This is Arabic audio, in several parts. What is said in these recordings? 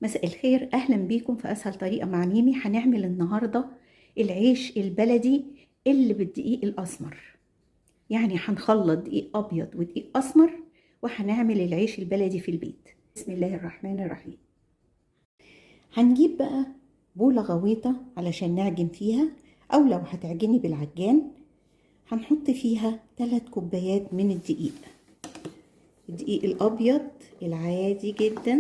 مساء الخير، اهلا بيكم في اسهل طريقه مع ميمي. هنعمل النهارده العيش البلدي اللي بالدقيق الاسمر. يعني هنخلط دقيق ابيض ودقيق اسمر وهنعمل العيش البلدي في البيت. بسم الله الرحمن الرحيم. هنجيب بقى بوله غويطه علشان نعجن فيها، او لو هتعجني بالعجان هنحط فيها 3 كوبايات من الدقيق الابيض العادي جدا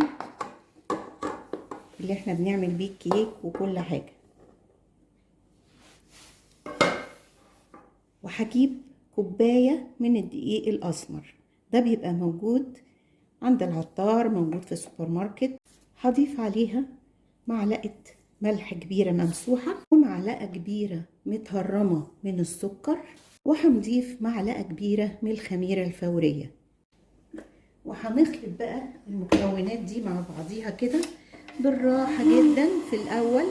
اللي احنا بنعمل بيه الكيك وكل حاجة. وهجيب كوباية من الدقيق الأسمر، ده بيبقى موجود عند العطار، موجود في السوبر ماركت. هضيف عليها معلقة ملح كبيرة ممسوحة ومعلقة كبيرة متهرمة من السكر، وهنضيف معلقة كبيرة من الخميرة الفورية. وهنخلط بقى المكونات دي مع بعضيها كده بالراحة جدا في الأول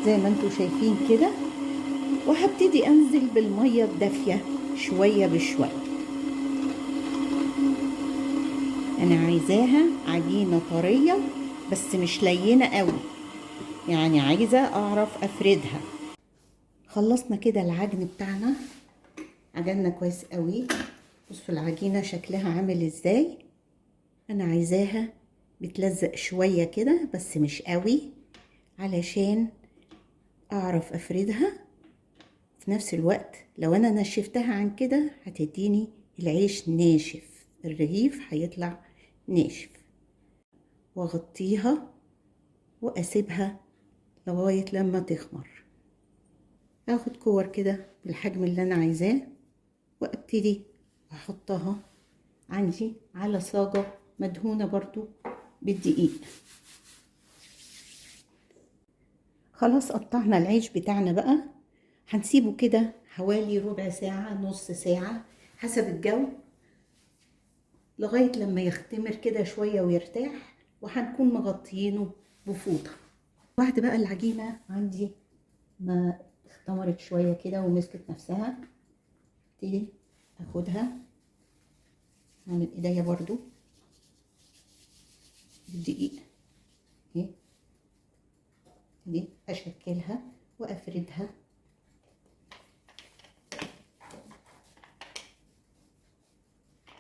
زي ما انتوا شايفين كده، وهبتدي انزل بالمية الدافية شوية بشوية. انا عايزاها عجينة طرية بس مش لينة قوي، يعني عايزة اعرف افردها. خلصنا كده العجن بتاعنا، عجننا كويس قوي. بصوا العجينة شكلها عامل ازاي. انا عايزاها بتلزق شوية كده بس مش قوي علشان اعرف افردها. في نفس الوقت لو انا نشفتها عن كده هتديني العيش ناشف، الرغيف هيطلع ناشف. واغطيها واسيبها لغاية لما تخمر. اخد كور كده بالحجم اللي انا عايزاه وابتدي احطها عندي على صاجة مدهونة برضو بالدقيق. خلاص قطعنا العيش بتاعنا بقى، هنسيبه كده حوالي ربع ساعة نص ساعة حسب الجو لغاية لما يختمر كده شوية ويرتاح، وهنكون مغطيينه بفوطة. بعد بقى العجينة عندي ما اختمرت شوية كده ومسكت نفسها، ابتدي اخدها اعمل ايديا برضو بالدقيق اهي، ابتدي اشكلها وافردها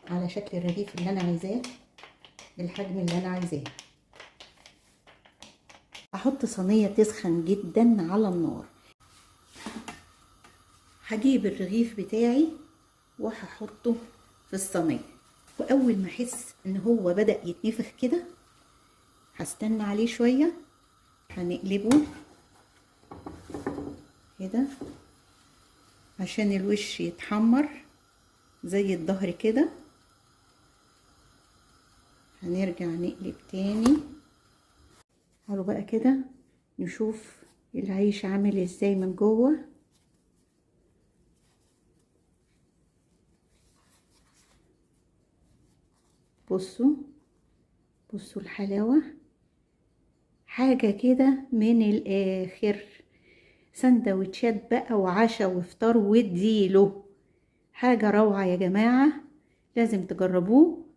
على شكل الرغيف اللي انا عايزاه بالحجم اللي انا عايزاه. احط صينية تسخن جدا على النار، هجيب الرغيف بتاعي وهحطه في الصينية، واول ما احس ان هو بدأ يتنفخ كده هستنى عليه شوية، هنقلبه كده عشان الوش يتحمر زي الظهر كده. هنرجع نقلب تاني. تعالوا بقى كده نشوف العيش عامل ازاي من جوه. بصوا بصوا الحلاوة، حاجة كده من الآخر. سندوتشات بقى وعشاء وفطار واديله، حاجة روعة يا جماعة، لازم تجربوه